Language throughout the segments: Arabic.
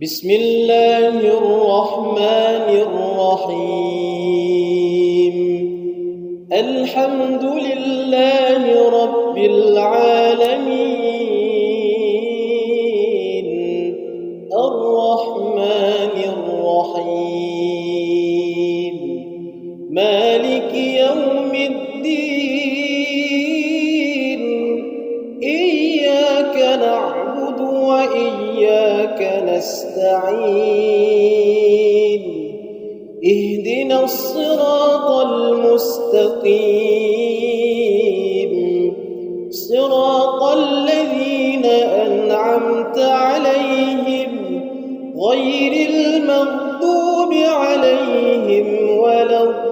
بسم الله الرحمن الرحيم. الحمد لله رب العالمين، الرحمن الرحيم، مالك يوم الدين. إياك نعبد وإياك نستعين. اهدنا الصراط المستقيم، صراط الذين أنعمت عليهم غير المغضوب عليهم ولا الضالين.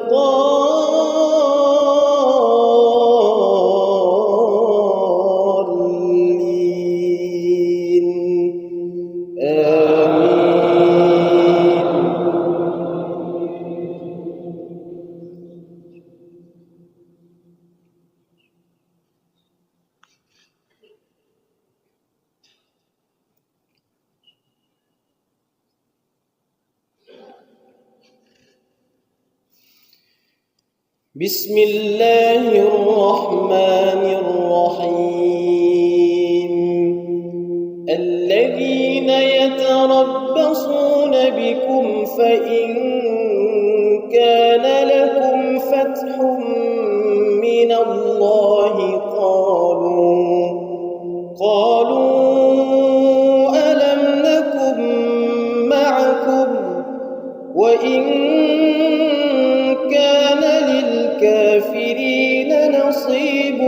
آمين. بسم الله الرحمن الرحيم. الذين يتربصون بكم فإن كان لكم فتح من الله قالوا ألم نكن معكم وإن كان للكافرين نصيب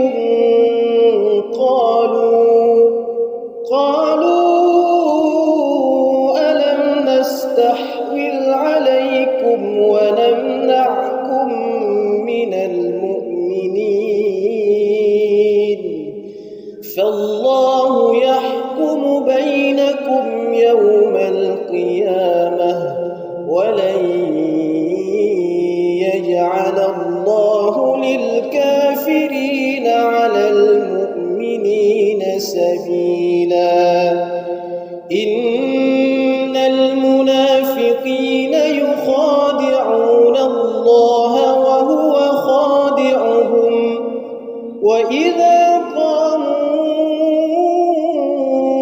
قالوا ألم نستحوذ عليكم ونمنعكم من المؤمنين فالله يحكم بينكم يوم القيامة ولن يجعل الله للكافرين على المؤمنين سبيلا. إن المنافقين يخادعون الله وهو خادعهم وإذا قاموا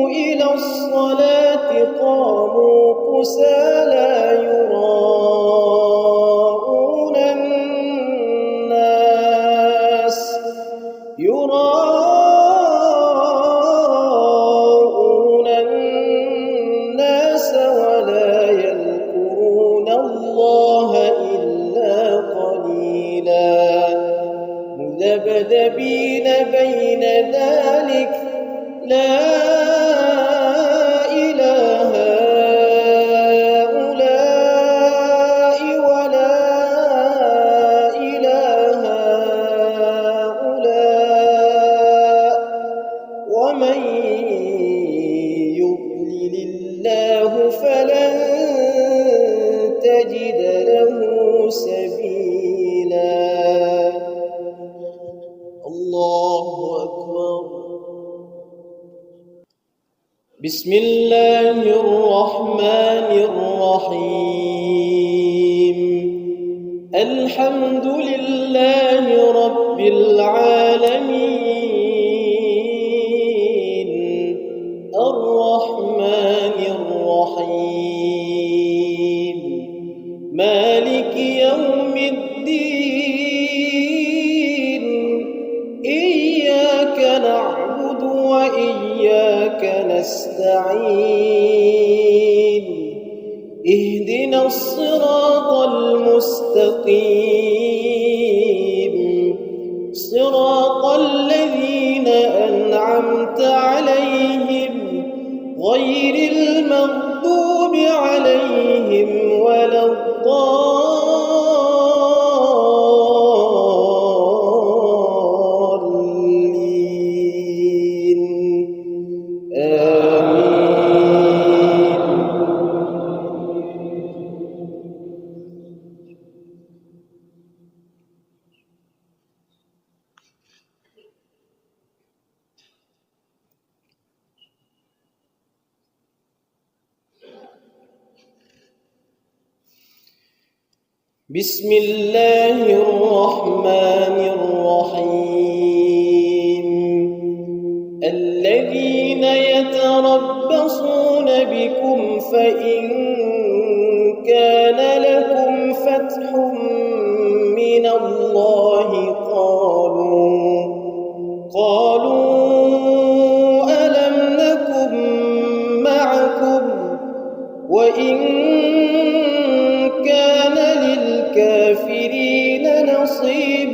إلى الصلاة قاموا كسالى يراءون الناس ولا يذكرون الله إلا قليلا مذبذبين بين ذلك لا إله هؤلاء ولا إله هؤلاء ومن يضلل الله فلن تجد له سبيلا. الله أكبر. بسم الله الرحمن الرحيم. الحمد لله رب العالمين، الرحمن الرحيم، مالك يوم الدين. إياك نعبد وإياك نستعين. اهدنا الصراط المستقيم، صراط الذين أنعمت عليهم غير المغضوب عليهم ولا الضالين. آمين. بسم الله الرحمن الرحيم الذين يتربصون بكم فإن كان لكم فتح من الله قالوا ألم نكن معكم وإن كان للكافرين نصيب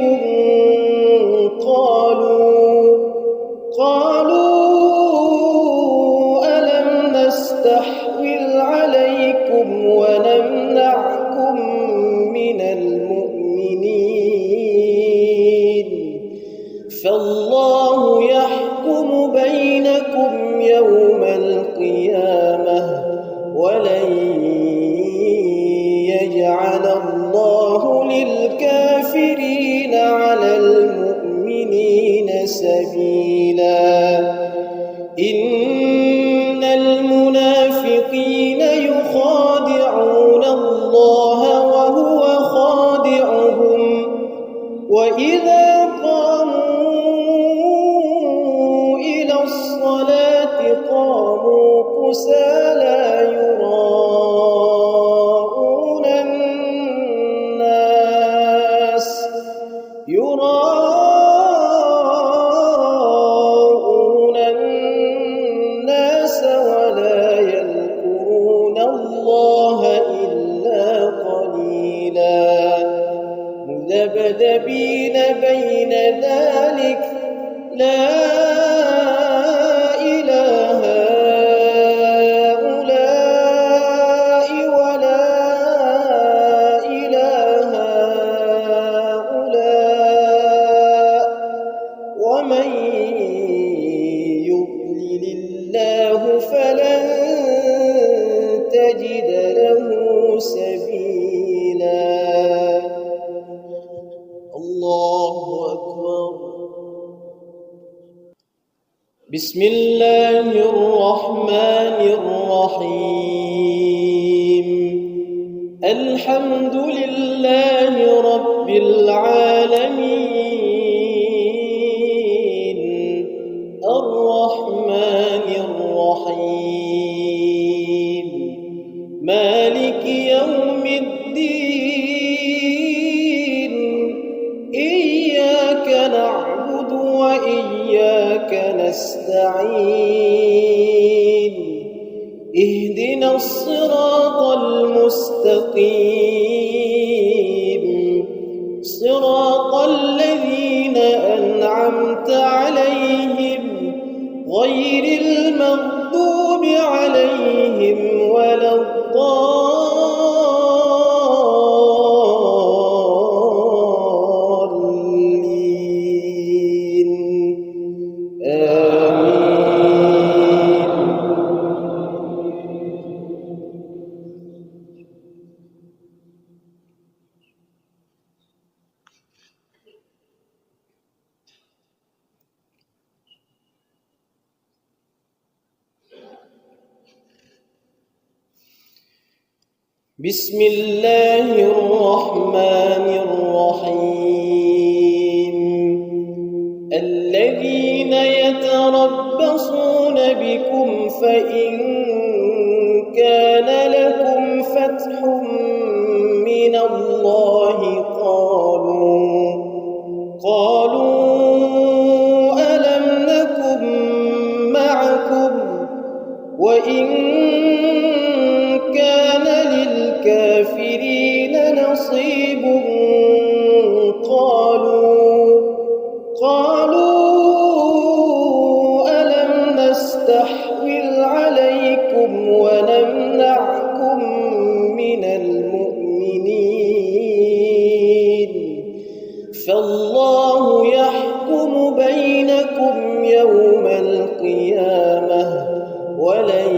قالوا ألم نستحوذ عليكم ونمنعكم من المؤمنين فالله يحكم بينكم يوم القيامة ولن يجعل الله للكافرين على المؤمنين سبيلا إن المنافقين يخادعون الله وهو خادعهم وإذا قاموا إلى الصلاة قاموا كسالى يراءون الناس ولا يذكرون الله إلا قليلا مذبذبين بين ذلك لا إله هؤلاء ولا إله هؤلاء ومن يضلل الله فلن تجد له سبيلا الله أكبر بسم الله الرحمن الرحيم الحمد لله رب العالمين الرحمن الرحيم مالك يوم الدين إياك نعبد وإياك نستعين اهدنا الصراط المستقيم صراط الذين أنعمت عليهم غير المغضوب عليهم ولا الضالين آمين بسم الله الرحمن الرحيم الذين يتربصون بكم فإن كان لكم فتح من الله قالوا ألم نكن معكم وإن كان للكافرين نصيب قالوا ألم نستحوذ عليكم ونمنعكم من المؤمنين فالله يحكم بينكم يوم القيامة ولن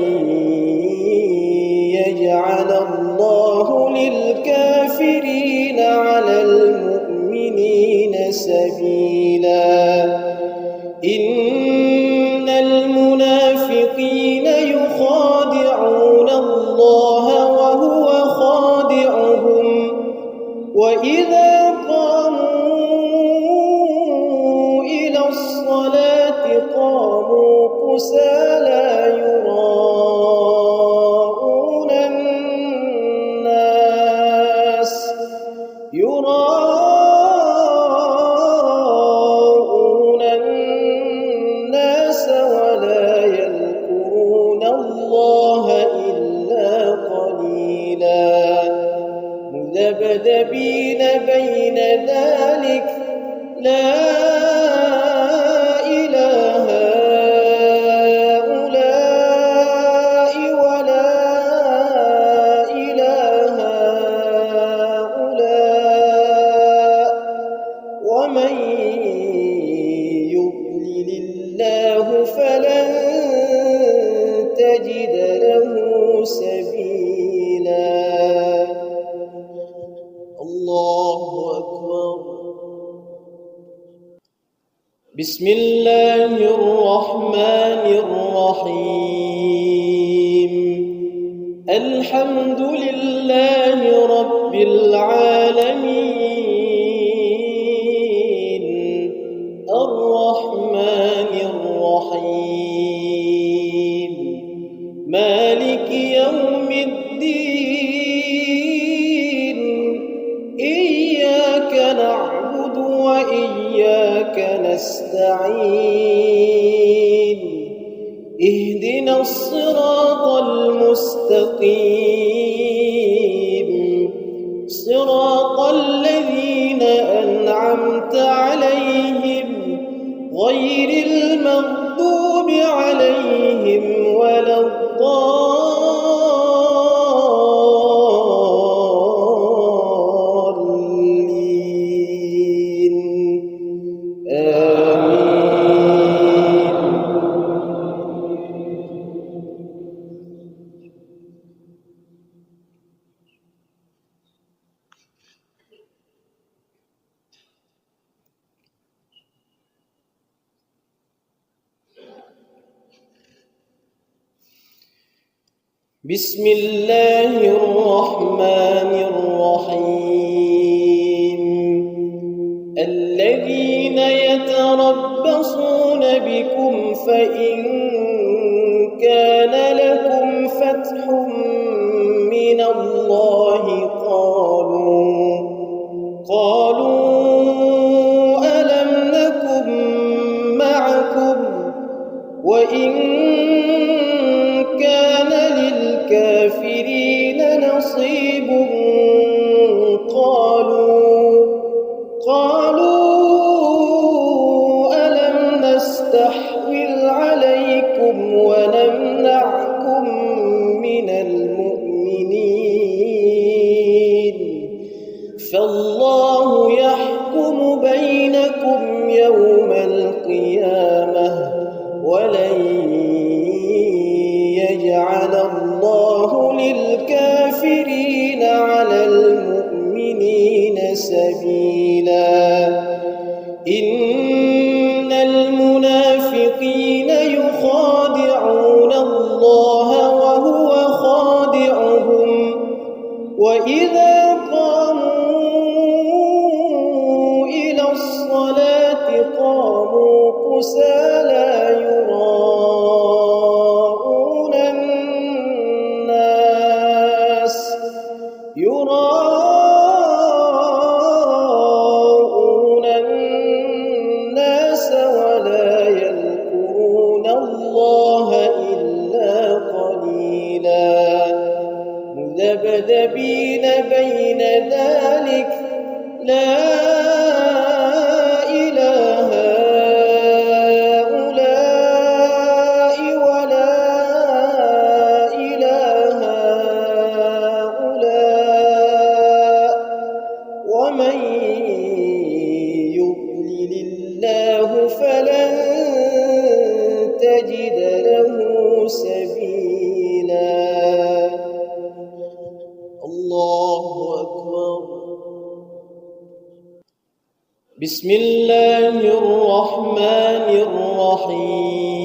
يجعل الله للكافرين على المؤمنين سبيلا إن المنافقين يخادعون الله وهو خادعهم كسالى يراءون الناس ولا يذكرون الله إلا قليلا مذبذبين بين ذلك لا إله هؤلاء ولا إله هؤلاء ومن يضلل الله فلن تجد له سبيلا. الله أكبر. بسم الله الرحمن الرحيم. الحمد لله رب العالمين الرحمن الرحيم مالك يوم الدين إياك نعبد وإياك نستعين اهدنا الصراط المستقيم صراط الذين أنعمت عليهم غير المغضوب عليهم ولا الضالين آمين. بسم الله الرحمن الرحيم. الذين يتربصون بكم فإن كان لكم فتح من الله قالوا ألم نكن معكم وإن كان للكافرين نصيب قالوا ألم نستحوذ عليكم ونمنعكم من المؤمنين فالله يحكم بينكم يوم القيامة ولن يجعل الله للكافرين على المؤمنين سبيلا. إن المنافقين يخادعون الله وهو خادعهم وإذا قاموا إلى الصلاة قاموا كسالى يراءون الناس ولا يذكرون الله إلا قليلا مذبذبين بين ذلك لا إله هؤلاء ولا إله هؤلاء ومن يضلل الله فلن تجد له سبيلا. الله أكبر. بسم الله الرحمن الرحيم.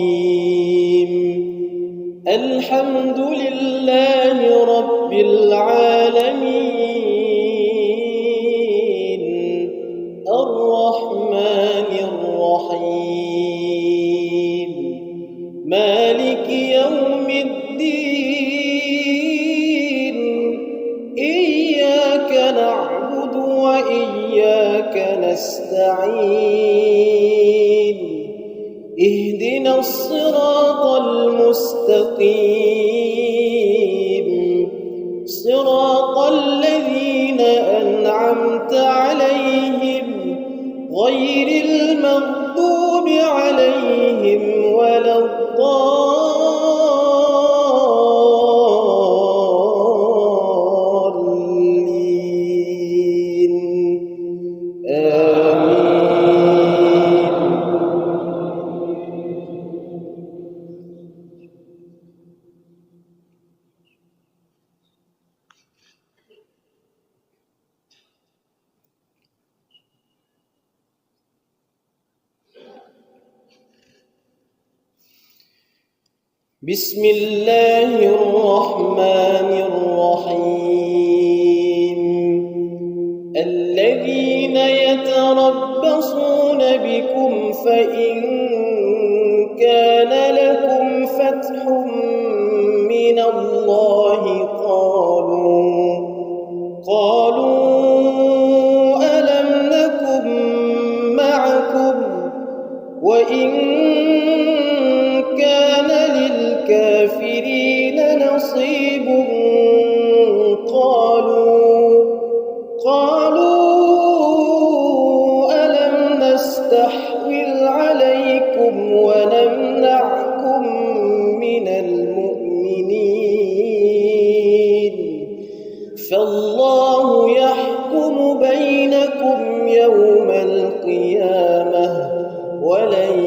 الحمد لله رب العالمين الرحمن الرحيم مالك يوم الدين إياك نعبد وإياك نستعين اهدنا الصراط المستقيم صراط الذين أنعمت عليهم غير المغضوب عليهم ولا الضالين آمين. بسم الله الرحمن الرحيم الذين يتربصون بكم فإن كان لكم فتح من الله قالوا ألم نكن معكم وإن كان للكافرين نصيب قالوا ألم نستحوذ عليكم ونمنعكم من المؤمنين فالله يحكم بينكم يوم القيامة ولن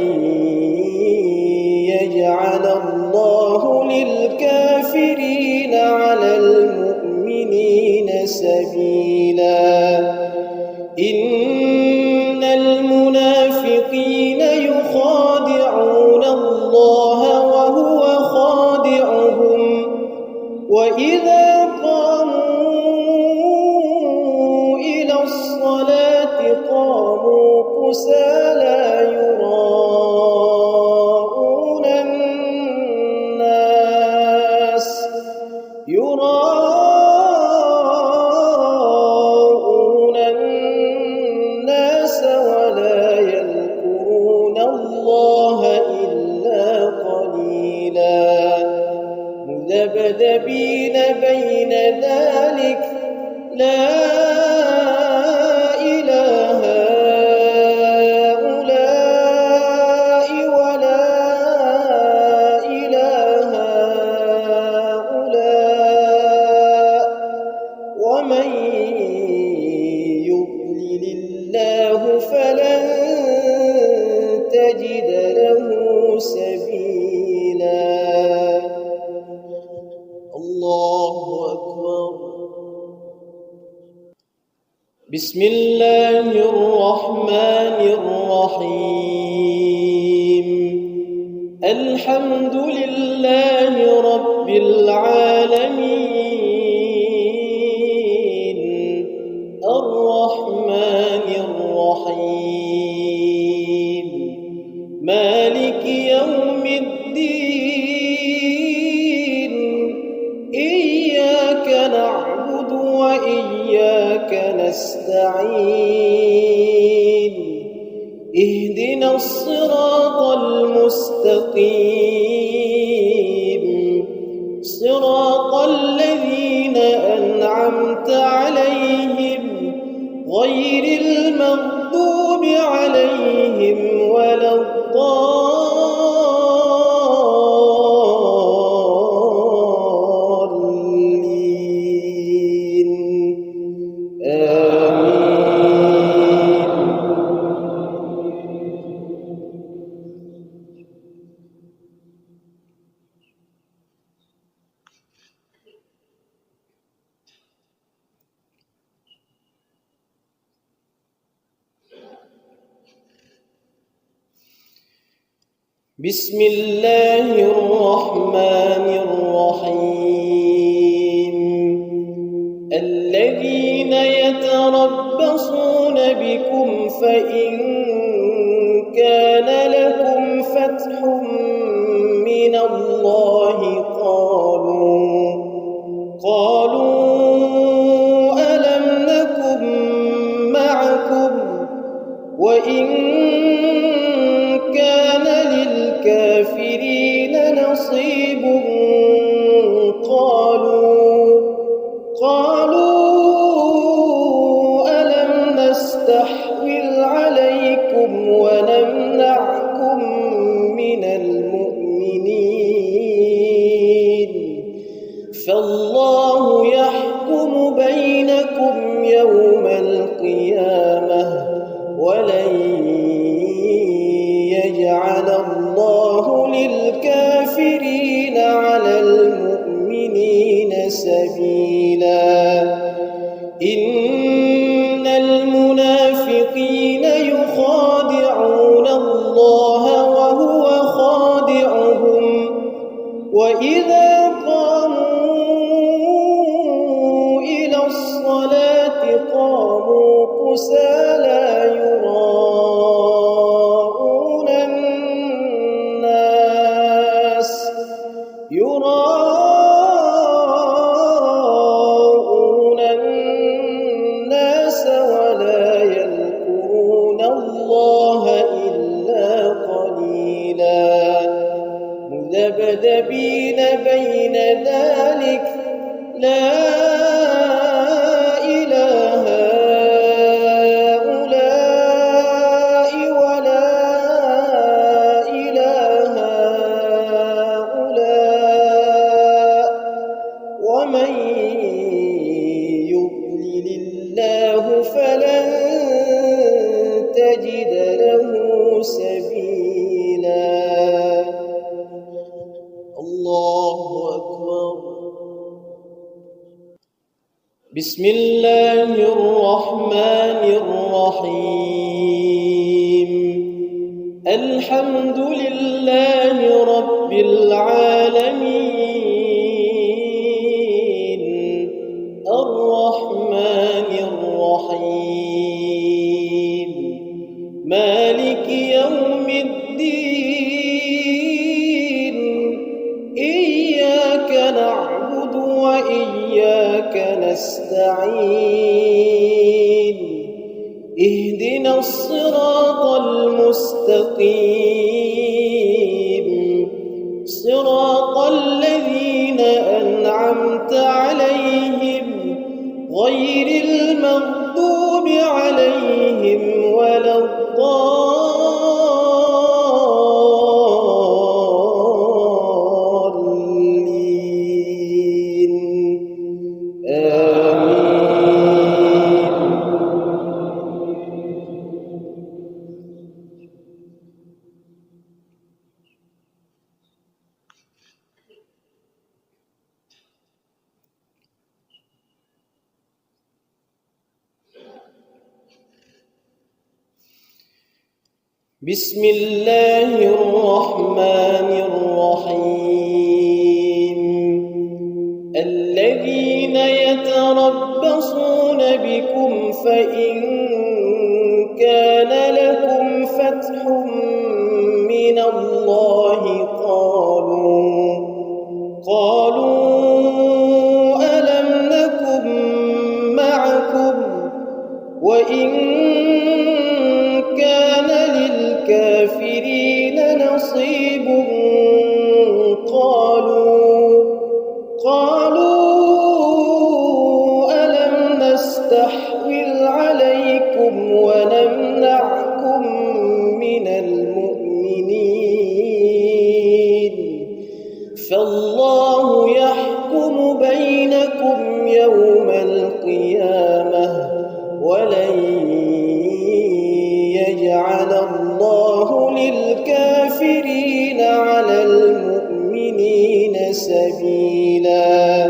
يجعل الله للكافرين على المؤمنين سبيلا إن المنافقين يخادعون الله وهو خادعهم وإذا قاموا إلى الصلاة قاموا كسالى يراءون الناس ولا يذكرون الله إلا قليلا مذبذبين بين ذلك لا إله هؤلاء ولا إله هؤلاء ومن يضلل الله فلن تجد له سبيلا. الله أكبر. بسم الله الرحمن الرحيم الحمد لله رب العالمين الرحمن الرحيم مالك يوم الدين إياك نعبد وإياك نستعين اهدنا الصراط المستقيم صراط الذين أنعمت عليهم غير المغضوب عليهم ولا الضالين آمين. بسم الله الرحمن الرحيم الذين يتربصون بكم فإن كان لكم فتح من الله قالوا ألم نكن معكم وإن كان للكافرين نصيب قالوا ألم نستحوذ عليكم ونمنعكم من المؤمنين فالله يحكم بينكم يوم القيامة ولن يجعل الله للكافرين على المؤمنين سبيلا إن المنافقين يخادعون الله وهو خادعهم وإذا قاموا إلى الصلاة قاموا كسالى يراءون الناس ولا يذكرون الله إلا قليلا مذبذبين بين ذلك لا إله هؤلاء ولا إله هؤلاء ومن يضلل الله فلن تجد له سبيلا الله أكبر. بسم الله الرحمن الرحيم الحمد لله رب العالمين الرحمن الرحيم مالك يوم الدين إياك نعبد وإياك نستعين اهدنا الصراط المستقيم صراط الذين أنعمت عليهم غير المغضوب عليهم ولا الضالين آمين. بسم الله الرحمن الرحيم الذين يتربصون بكم فإن كان لكم فتح من الله قالوا ألم نكن معكم وإن كان للكافرين نصيب قالوا ألم نستحوذ عليكم ونمنعكم من المؤمنين فالله يحكم بينكم يوم القيامة ولن يجعل الله للكافرين على المؤمنين سبيلا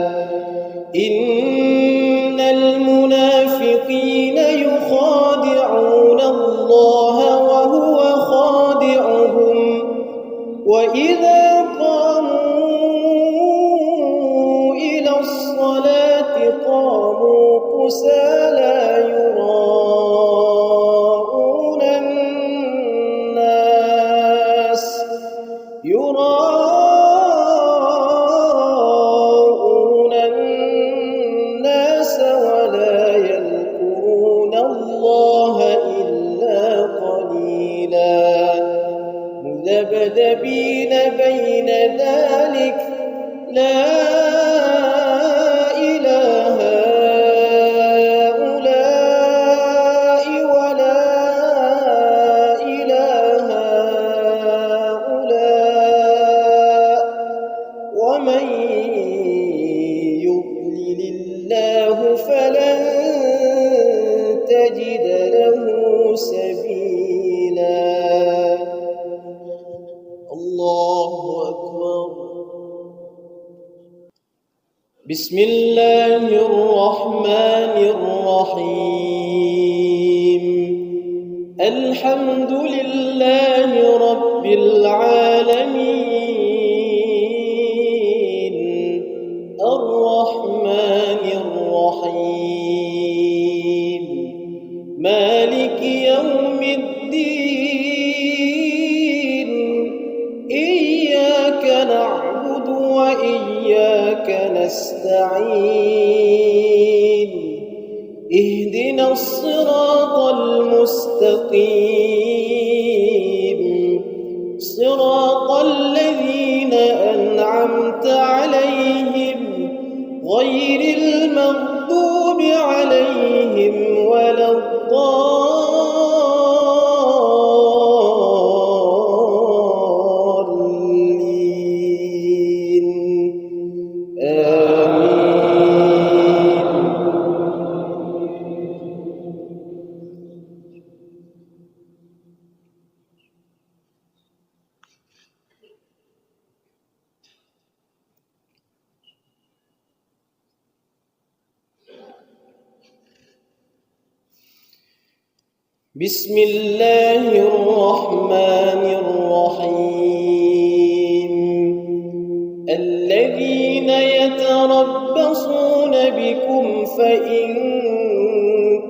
إن المنافقين يخادعون الله وهو خادعهم وإذا قاموا إلى الصلاة قاموا كسالى يراءون الناس ذلك لا إله هؤلاء ولا إله هؤلاء ومن يضلل الله فلن تجد له سبيلا. الله أكبر. بسم الله الرحمن الرحيم. الحمد لله رب العالمين الرحمن الرحيم مالك يوم الدين إياك نعبد وإياك نستعين اهدنا الصراط المستقيم صراط الذين أنعمت عليهم غير المغضوب عليهم ولا الضالين آمين. بسم الله الرحمن الرحيم. الذين يتربصون بكم فإن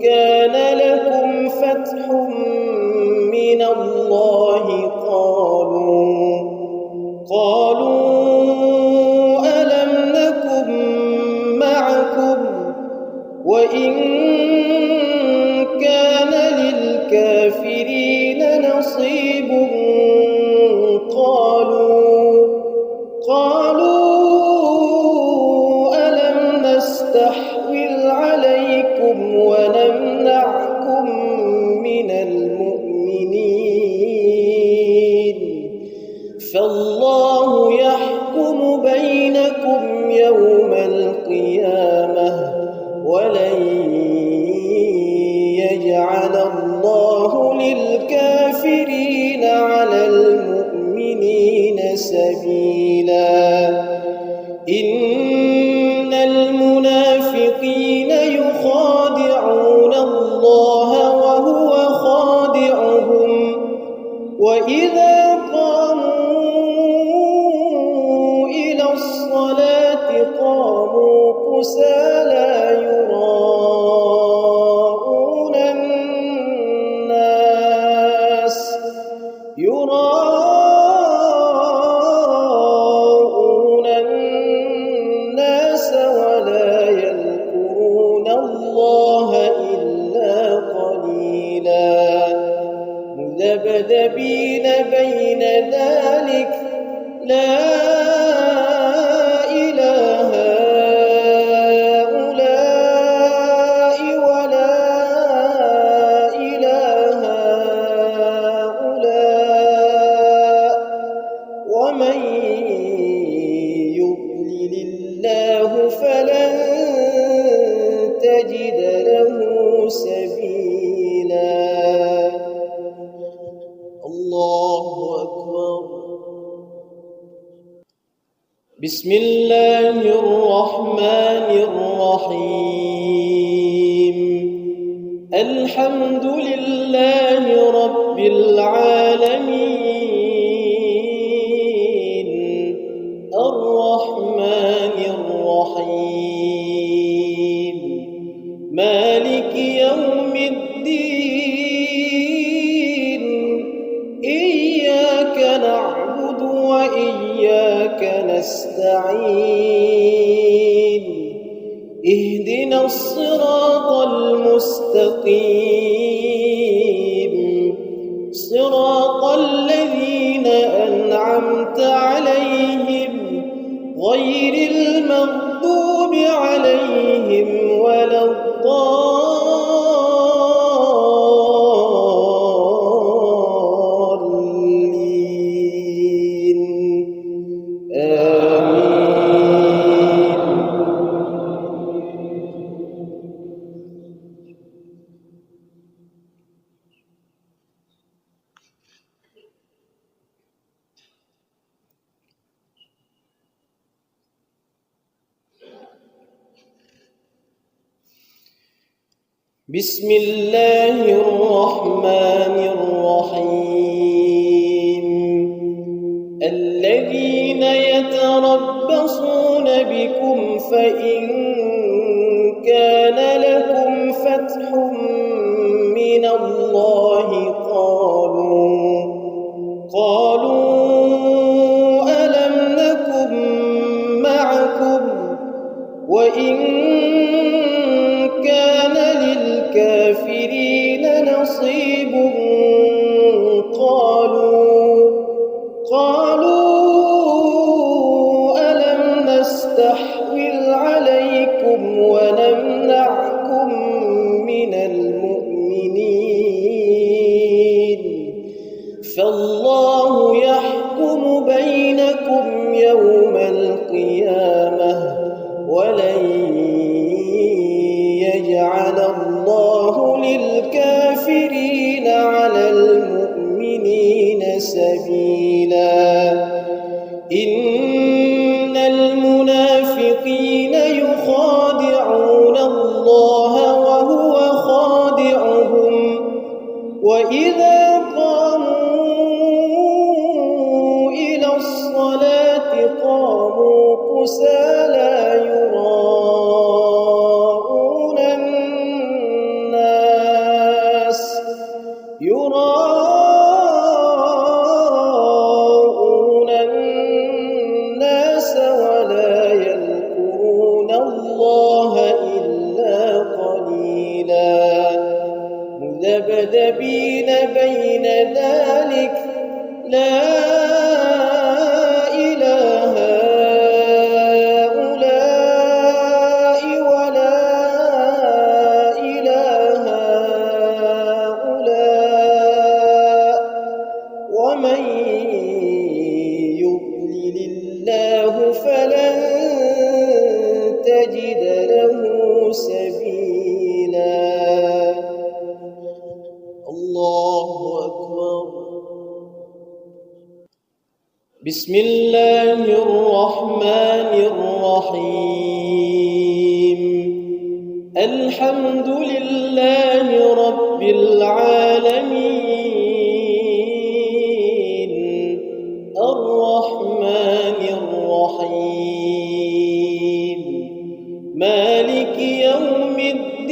كان لكم فتح من الله قالوا ألم نكن معكم وإن كان للكافرين نصيب قالوا ألم نستحوذ عليكم ونمنعكم من المؤمنين فالله يحكم بينكم يوم القيامة ولن يجعل الله للكافرين على المؤمنين سبيلا. إن المنافقين يخادعون الله وهو خادعهم وإذا قاموا إلى الصلاة قاموا كسالى يراءون الناس ولا يذكرون الله إلا قليلا مذبذبين بين ذلك لا إله هؤلاء ولا إله هؤلاء ومن يضلل الله فلن تجد له سبيلا. الله أكبر. بسم الله الرحمن الرحيم. الحمد لله رب العالمين الرحمن الرحيم مالك يوم الدين إياك نعبد وإياك نستعين اهدنا الصراط المستقيم صراط الذين أنعمت عليهم غير المغضوب عليهم ولا الضالين آمين. بسم الله الرحمن الرحيم. الذين يتربصون بكم فإن كان لكم فتح من الله قالوا ألم نكن معكم وإن كان للكافرين نصيب قالوا ألم نستحوذ عليكم ونمنعكم من المؤمنين فالله يحكم بينكم يوم القيامة ولن يجعل الله للكافرين على المؤمنين سبيلا. إن المنافقين يخادعون الله وهو خادعهم وإذا قاموا إلى الصلاة قاموا كسالى يراءون الناس ولا يذكرون الله إلا قليلا مذبذبين بين ذلك لا إله هؤلاء ولا إله هؤلاء ومن يضلل الله فلن تجد له سبيلا. الله أكبر. بسم الله الرحمن الرحيم. الحمد لله رب العالمين الرحمن الرحيم مالك يوم الدين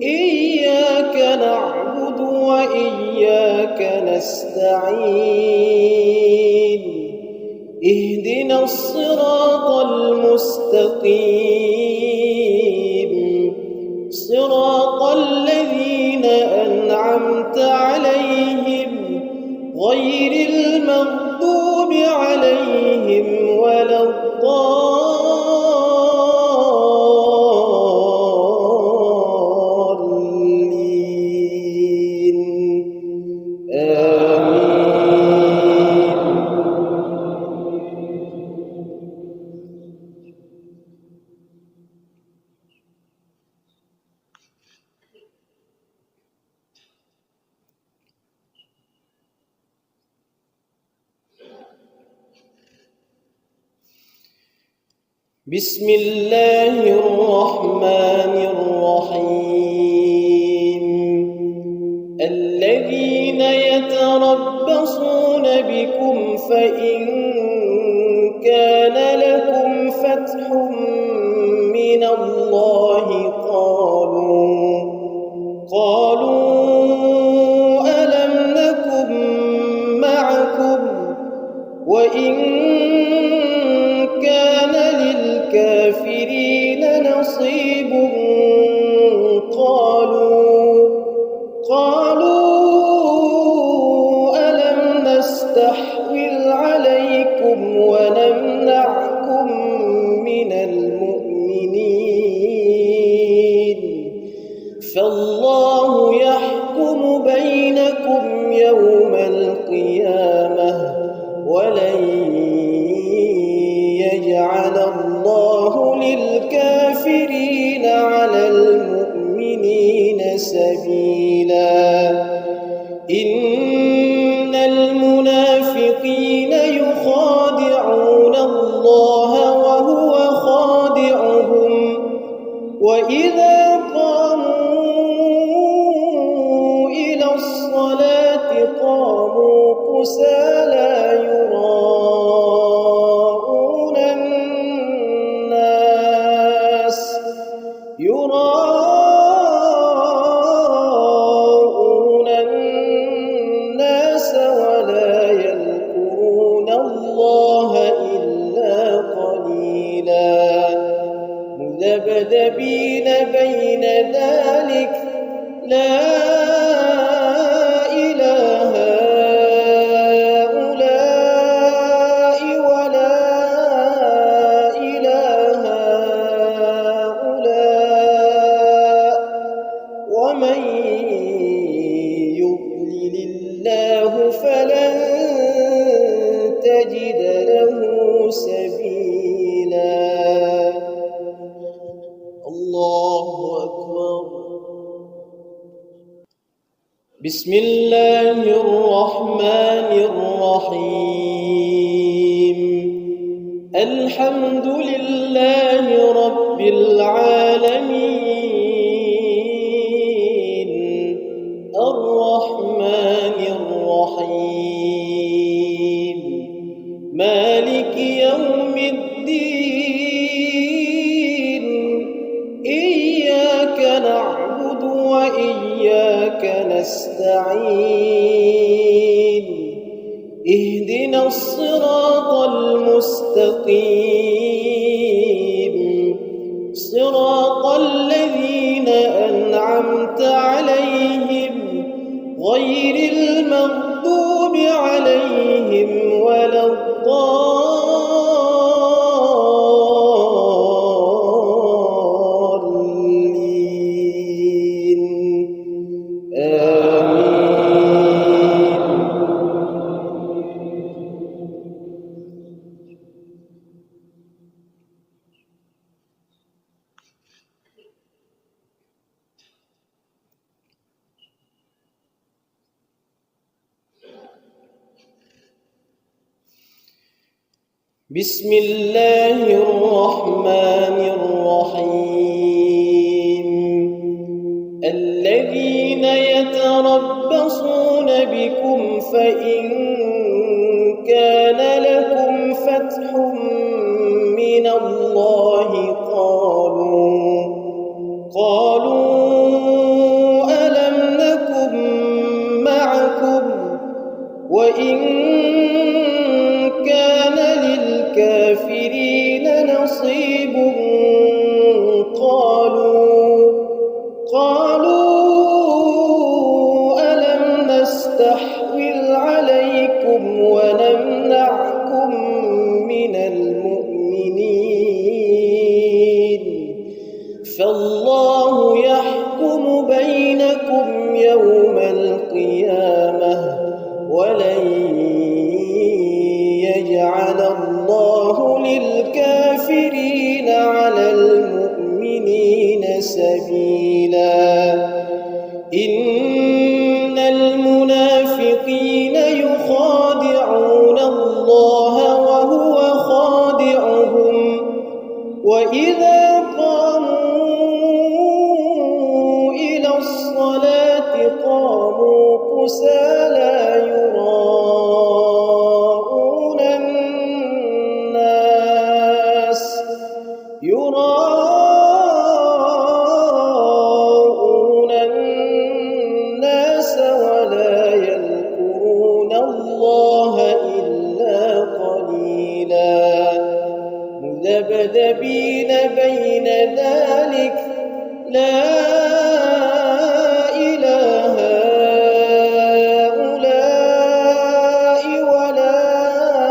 إياك نعبد وإياك نستعين اهدنا الصراط المستقيم صراط الذين أنعمت عليهم غير المغضوب عليهم ولا الضالين آمين. بسم الله الرحمن الرحيم. الذين يتربصون بكم فإن كان لكم فتح من الله قالوا ألم نكن معكم وإن كان للكافرين نصيب قالوا ألم نستحوذ عليكم ونمنعكم من المؤمنين فالله يحكم بينكم يوم القيامة ولن يجعل الله للكافرين على المؤمنين سبيلا إن المنافقين يخادعون الله وهو خادعهم وإذا قاموا إلى الصلاة قاموا كسالى يراءون الناس ولا يذكرون الله إلا قليلا مذبذبين بين ذلك لا إله هؤلاء ولا إله هؤلاء ومن يضلل الله فلن تجد له سبيلا الله أكبر بسم الله الرحمن الرحيم الحمد لله رب العالمين الرحمن الرحيم مالك يوم الدين إياك نعبد وإياك نستعين اهدنا الصراط المستقيم صراط الذين أنعمت عليهم غير المغضوب عليهم ولا الضالين آمين بسم الله الرحمن الرحيم الذين يتربصون بكم فإن كان لكم فتح من الله قالوا ألم نكن معكم وإن كان للكافرين نصيب قالوا ألم نستحوذ عليكم ونمنعكم من المؤمنين فالله يحكم بينكم يوم القيامة ولن يجعل الله للكافرين على المؤمنين سبيلا إن المنافقين يخادعون الله وهو خادعهم وإذا قاموا إلى الصلاة قاموا كسالى يراءون الناس ولا يذكرون الله إلا قليلا مذبذبين بين ذلك لا إله هؤلاء ولا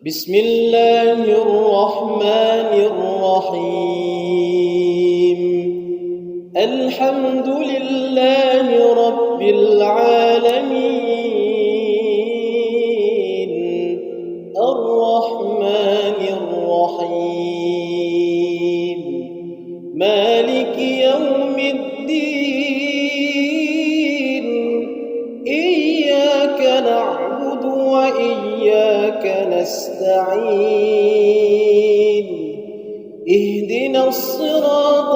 بسم الله الرحمن الرحيم الحمد لله رب العالمين الرحمن الرحيم مالك يوم الدين إياك نعبد وإياك نستعين اهدنا الصراط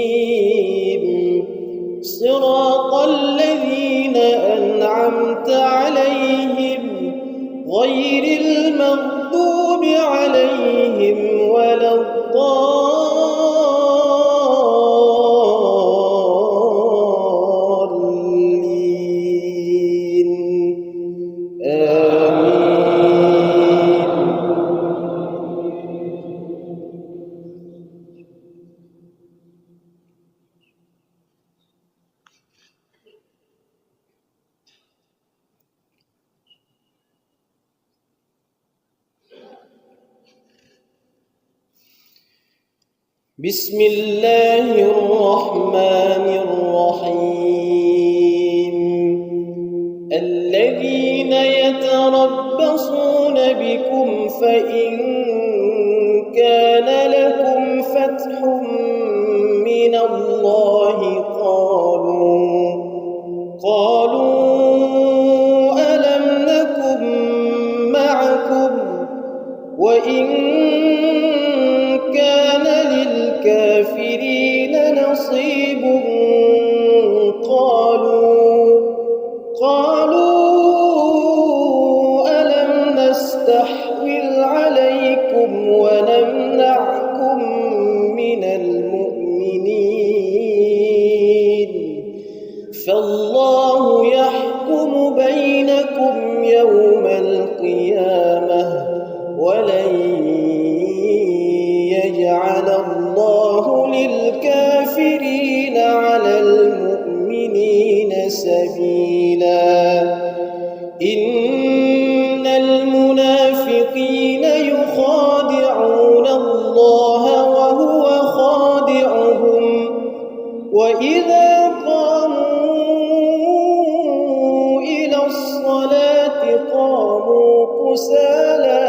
المستقيم صراط الذين أنعمت عليهم غير المغضوب عليهم ولا الضالين آمين. بسم الله الرحمن الرحيم الذين يتربصون بكم فإن كان لكم فتح من الله قالوا ألم نكن معكم وإن كان للكافرين نصيب قالوا ألم نستحوذ عليكم ونمنعكم من المؤمنين فالله يحكم بينكم يوم القيامة ولن يجعل الله للكافرين على المؤمنين سبيلا إن المنافقين يخادعون الله وهو خادعهم وإذا قاموا إلى الصلاة قاموا كسالى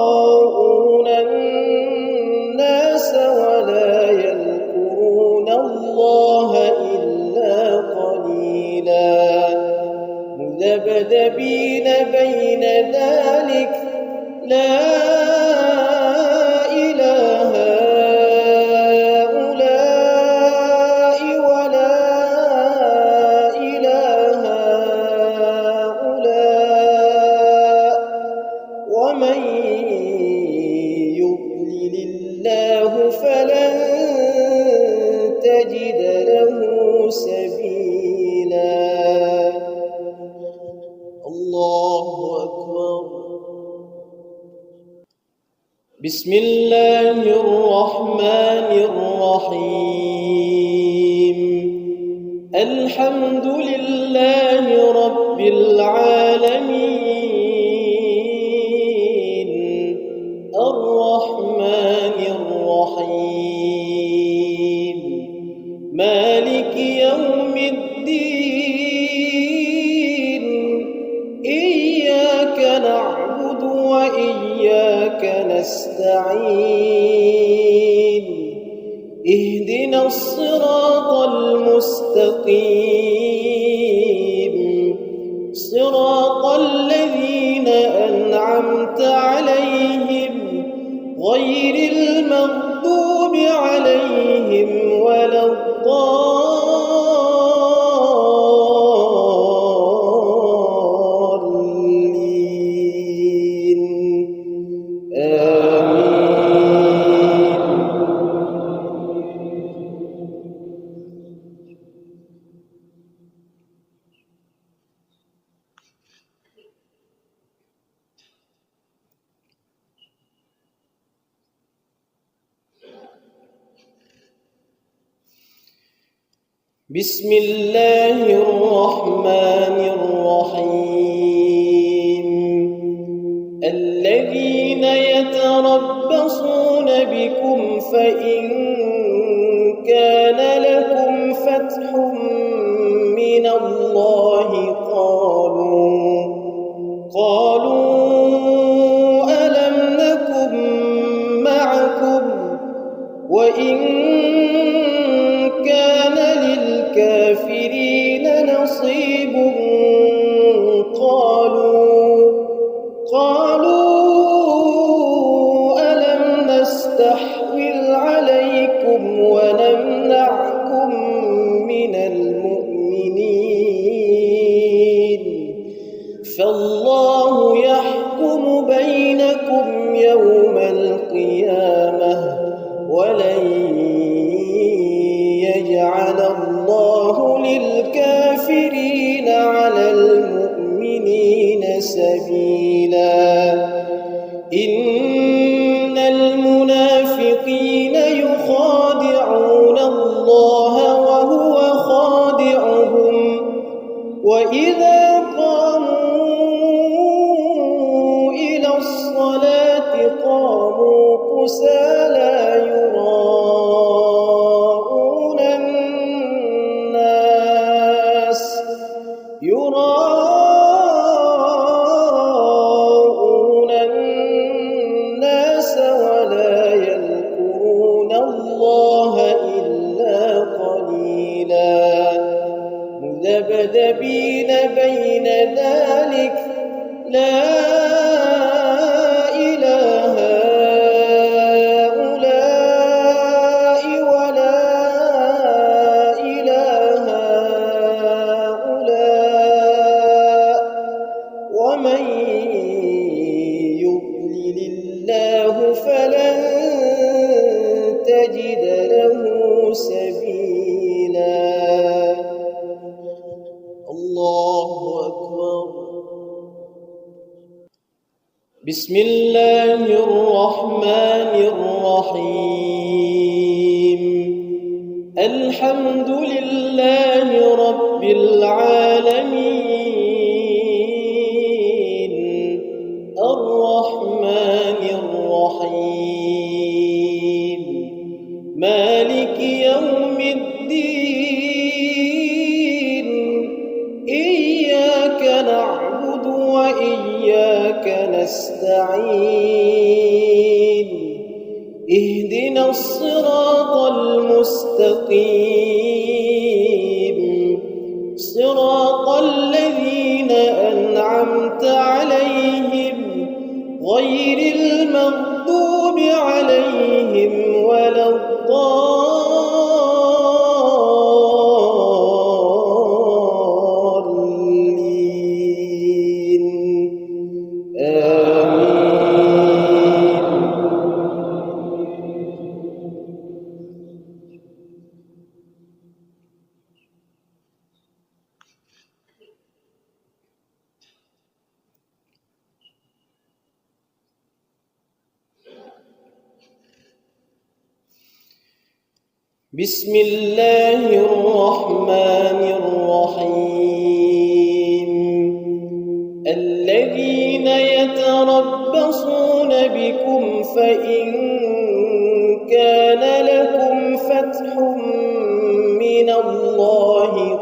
يراءون الناس ولا يذكرون الله إلا قليلا مذبذبين بين ذلك لا إله هؤلاء ولا إله هؤلاء ومن يضلل الله فلن تجد له سبيلا الله أكبر. بسم الله الرحمن الرحيم الحمد لله رب العالمين الرحمن الرحيم مالك يوم الدين إياك نعبد وإياك نستعين اهدنا الصراط المستقيم صراط الذين أنعمت عليهم غير المغضوب عليهم ولا الضالين آمين. بسم الله الرحمن الرحيم الذين يتربصون بكم فإن كان لكم فتح من الله قالوا ألم نكن معكم وإن كان للكافرين نصيب قالوا ألم نستحوذ عليكم ونمنعكم من المؤمنين فالله يحكم بينكم يوم القيامة ولن يجعل الله للكافرين على المؤمنين سبيلا إن المنافقين يخادعون الله وهو خادعهم وإذا قاموا إلى الصلاة قاموا كسالى يراءون الناس ولا يذكرون الله إلا قليلا مذبذبين بين ذلك لا إله هؤلاء ولا إله هؤلاء ومن يضلل الله فلن تجد له سبيلا الله أكبر بسم الله الرحمن الرحيم الحمد لله رب العالمين الرحمن الرحيم مالك يوم الدين إياك نعبد وإياك نستعين اهدنا الصراط المستقيم صراط الذين أنعمت عليهم غير المغضوب عليهم ولا الضالين آمين بسم الله الرحمن الرحيم الذين يتربصون بكم فإن كان لكم فتح من الله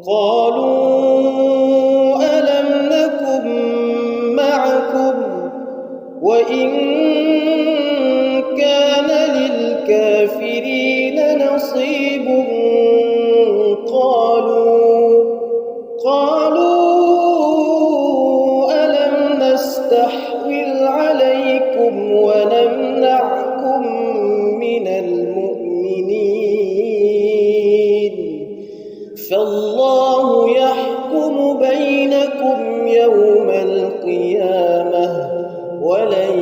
قالوا ألم نكن معكم وإن كان للكافرين نصيب قالوا ألم نستحوذ عليكم ونمنعكم من المؤمنين فالله يحكم بينكم يوم القيامة ولن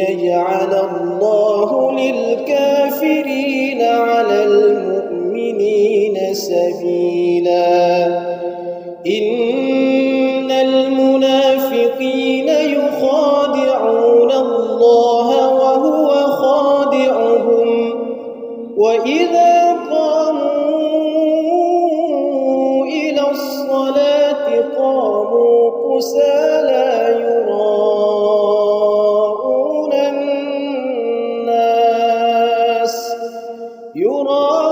يجعل الله للكافرين على المؤمنين سبيلا إن المنافقين يخادعون الله وهو خادعهم الصلاة قاموا كسالى يراءون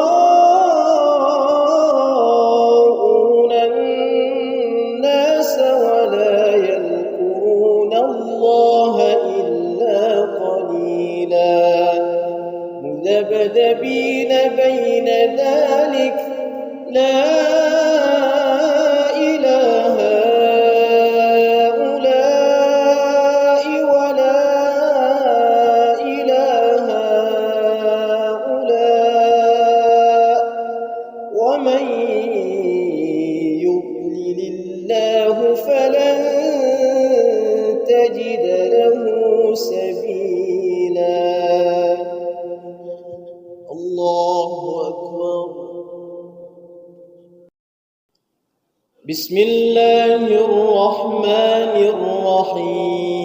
الناس ولا يذكرون الله إلا قليلا مذبذبين بين ذلك لا إله هؤلاء ولا إله هؤلاء ومن يضلل الله فلن تجد له سبيلا. الله أكبر. بسم الله الرحمن الرحيم.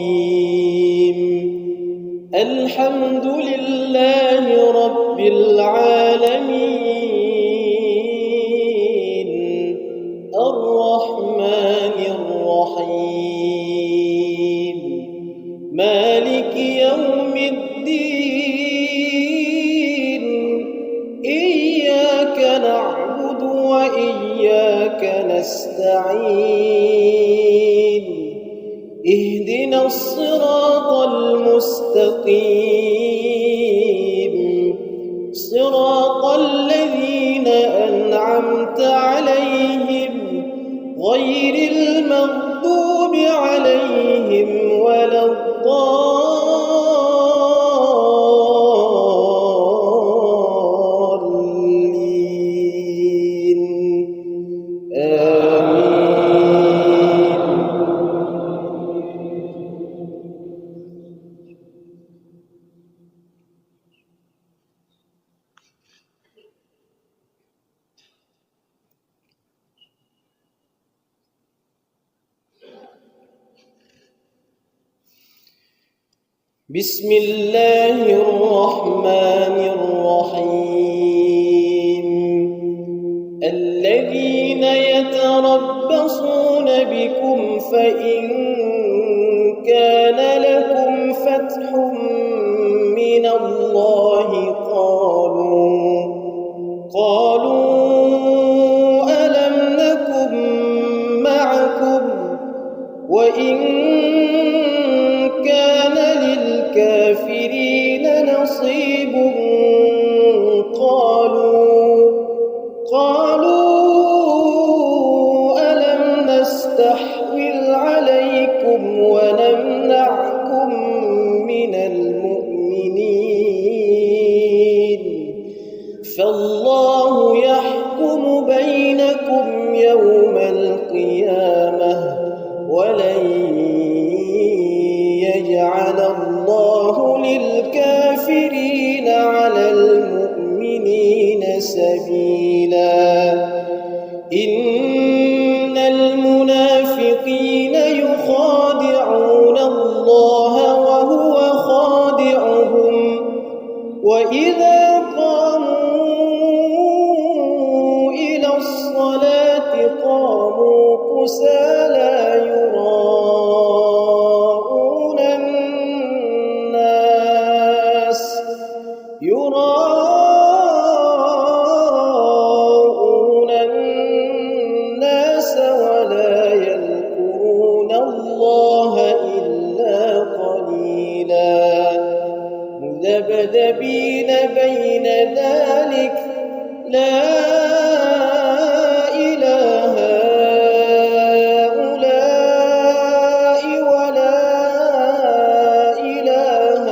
الحمد لله رب العالمين الرحمن الرحيم مالك يوم الدين إياك نعبد وإياك نستعين اهدنا الصراط المستقيم صراط الذين أنعمت عليهم غير المغضوب عليهم ولا الضالين آمين. بسم الله الرحمن الرحيم. الذين يتربصون بكم فإن كان لكم فتح من الله قالوا ألم نكن معكم وإن كان للكافرين نصيب قالوا ألم نستحوذ عليكم ونمنعكم من المؤمنين فالله يحكم بينكم يوم القيامة ولن يجعل الله للكافرين على المؤمنين سبيلا. إن المنافقين يخادعون الله وهو خادعهم وإذا قاموا إلى الصلاة قاموا كسالى يراءون الناس ولا يذكرون الله إلا قليلا مذبذبين بين ذلك لا إله هؤلاء ولا إله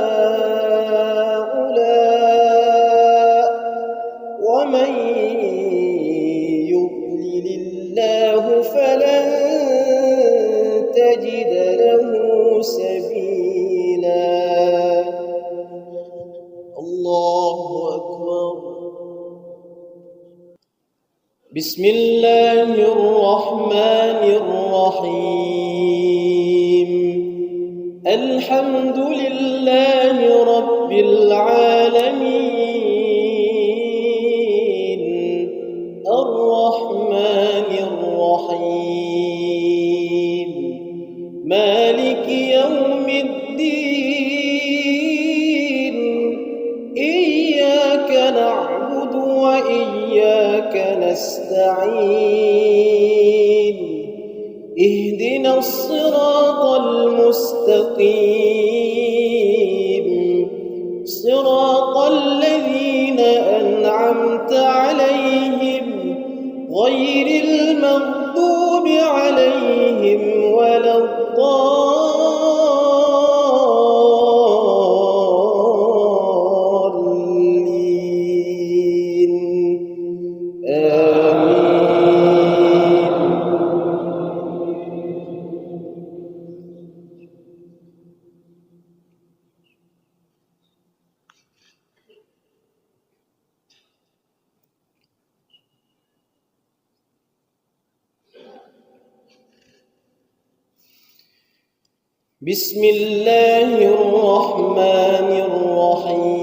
هؤلاء ومن يضلل الله فلن تجد له سبيلا. الله أكبر. بسم الله الرحمن الرحيم. الحمد لله رب العالمين الرحمن الرحيم نستعين اهدنا الصراط المستقيم صراط الذين أنعمت عليهم غير المغضوب عليهم ولا الضالين آمين. بسم الله الرحمن الرحيم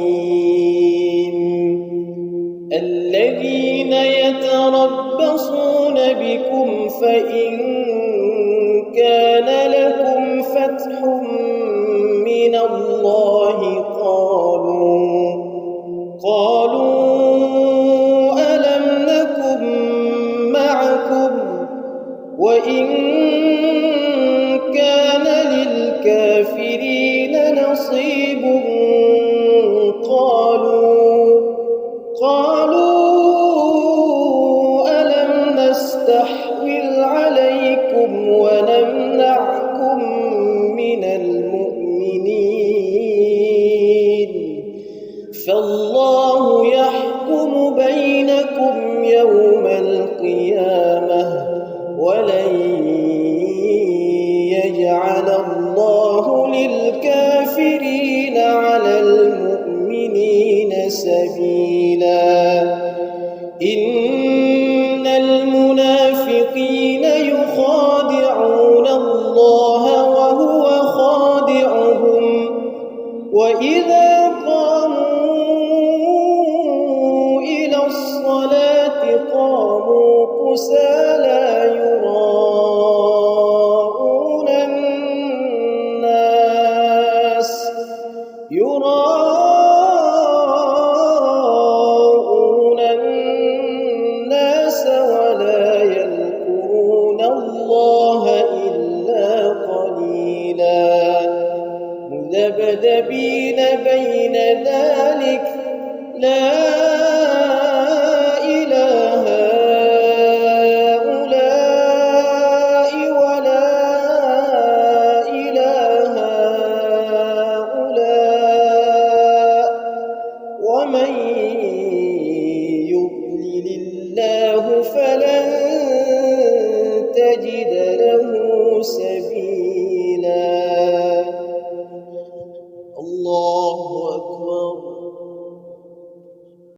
الذين يتربصون بكم فإن كان لكم فتح من الله قالوا ألم نكن معكم وإن كان للكافرين نصيب قالوا ألم نستحوذ عليكم ونمنعكم من المؤمنين فالله يحكم بينكم يوم القيامة ولن يجعل الله للكافرين على المؤمنين سبيلا إن المنافقين يخادعون الله وهو خادعهم وإذا قاموا إلى الصلاة قاموا كسالى يراءون الناس ولا يذكرون الله إلا قليلا مذبذبين بين ذلك لا إله هؤلاء ولا إله هؤلاء ومن يضلل الله فلن